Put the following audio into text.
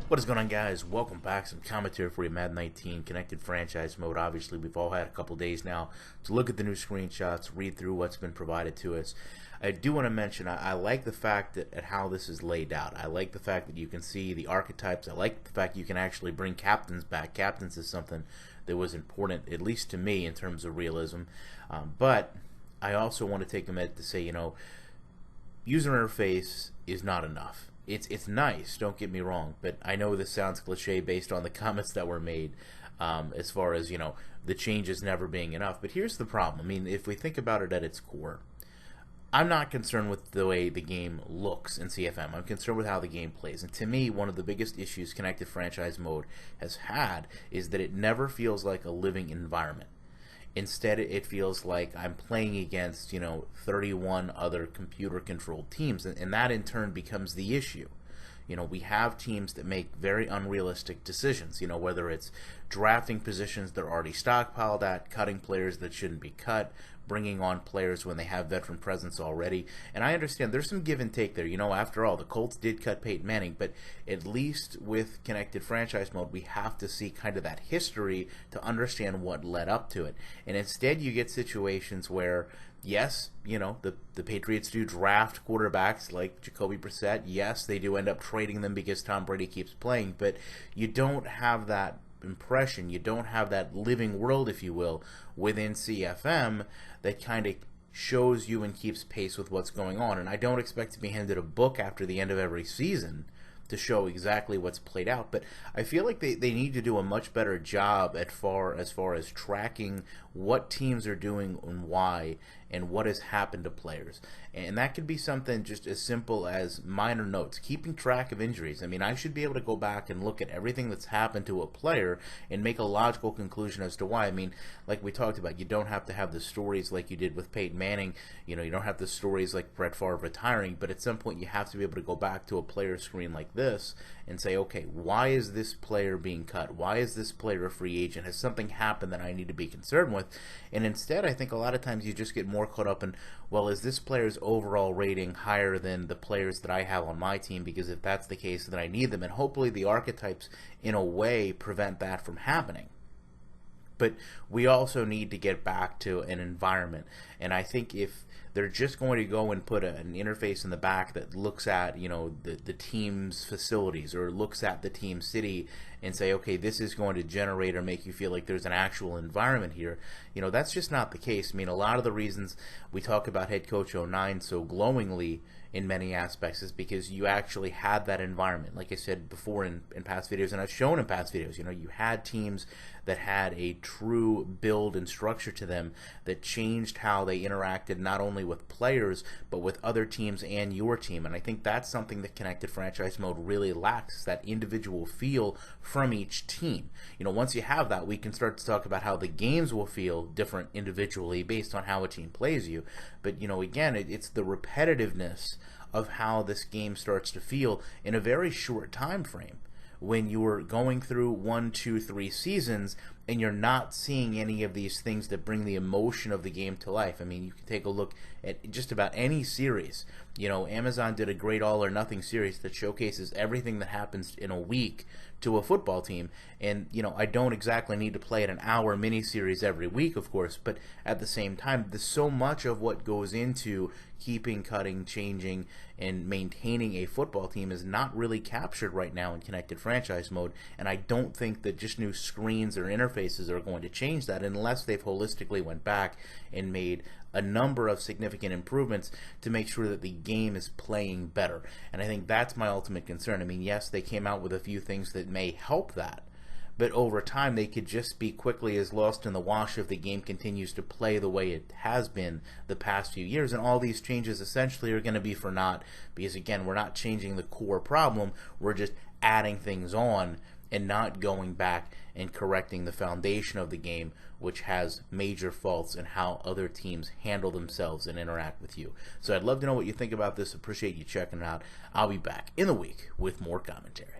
What is going on, guys? Welcome back. Some commentary for you, Madden 19 Connected Franchise Mode. Obviously, we've all had a couple days now to look at the new screenshots, read through what's been provided to us. I do want to mention, I like the fact that at how this is laid out. I like the fact that you can see the archetypes. I like the fact you can actually bring captains back. Captains is something that was important, at least to me, in terms of realism. But I also want to take a minute to say, user interface is not enough. It's nice, don't get me wrong, but I know this sounds cliche based on the comments that were made as far as, the changes never being enough. But here's the problem. I mean, if we think about it at its core, I'm not concerned with the way the game looks in CFM. I'm concerned with how the game plays. And to me, one of the biggest issues Connected Franchise Mode has had is that it never feels like a living environment. Instead, it feels like I'm playing against, 31 other computer-controlled teams, and that in turn becomes the issue. We have teams that make very unrealistic decisions, whether it's drafting positions they're already stockpiled at, cutting players that shouldn't be cut, bringing on players when they have veteran presence already. And I understand there's some give and take there. After all, the Colts did cut Peyton Manning, but at least with Connected Franchise Mode, we have to see kind of that history to understand what led up to it. And instead, you get situations where, yes, the Patriots do draft quarterbacks like Jacoby Brissett. Yes, they do end up trading them because Tom Brady keeps playing, but you don't have that impression. You don't have that living world, if you will, within CFM that kind of shows you and keeps pace with what's going on. And I don't expect to be handed a book after the end of every season to show exactly what's played out, but I feel like they need to do a much better job as far as tracking what teams are doing and why, and what has happened to players. And that could be something just as simple as minor notes, keeping track of injuries. I mean, I should be able to go back and look at everything that's happened to a player and make a logical conclusion as to why. I mean, like we talked about, you don't have to have the stories like you did with Peyton Manning. You don't have the stories like Brett Favre retiring, but at some point you have to be able to go back to a player screen like this and say, okay, why is this player being cut? Why is this player a free agent? Has something happened that I need to be concerned with? And instead, I think a lot of times you just get more caught up in, well, is this player's overall rating higher than the players that I have on my team? Because if that's the case, then I need them. And hopefully the archetypes, in a way, prevent that from happening. But we also need to get back to an environment. And I think if they're just going to go and put an interface in the back that looks at, the team's facilities or looks at the team city and say, okay, this is going to generate or make you feel like there's an actual environment here, that's just not the case. I mean, a lot of the reasons we talk about Head Coach '09 so glowingly in many aspects is because you actually had that environment. Like I said before in past videos, and I've shown in past videos, you had teams that had a true build and structure to them that changed how they interacted not only with players but with other teams and your team. And I think that's something that Connected Franchise Mode really lacks, that individual feel from each team. Once you have that, we can start to talk about how the games will feel different individually based on how a team plays you. But again, it's the repetitiveness of how this game starts to feel in a very short time frame. When you're going through 1, 2, 3 seasons and you're not seeing any of these things that bring the emotion of the game to life. I mean, you can take a look at just about any series. Amazon did a great All or Nothing series that showcases everything that happens in a week to a football team. And, I don't exactly need to play at an hour miniseries every week, of course, but at the same time, there's so much of what goes into keeping, cutting, changing, and maintaining a football team is not really captured right now in Connected Franchise Mode, and I don't think that just new screens or interfaces are going to change that unless they've holistically went back and made a number of significant improvements to make sure that the game is playing better. And I think that's my ultimate concern. I mean, yes, they came out with a few things that may help that, but over time they could just be quickly as lost in the wash if the game continues to play the way it has been the past few years. And all these changes essentially are going to be for naught, because again, we're not changing the core problem, we're just adding things on and not going back and correcting the foundation of the game, which has major faults in how other teams handle themselves and interact with you. So I'd love to know what you think about this. Appreciate you checking it out. I'll be back in the week with more commentary.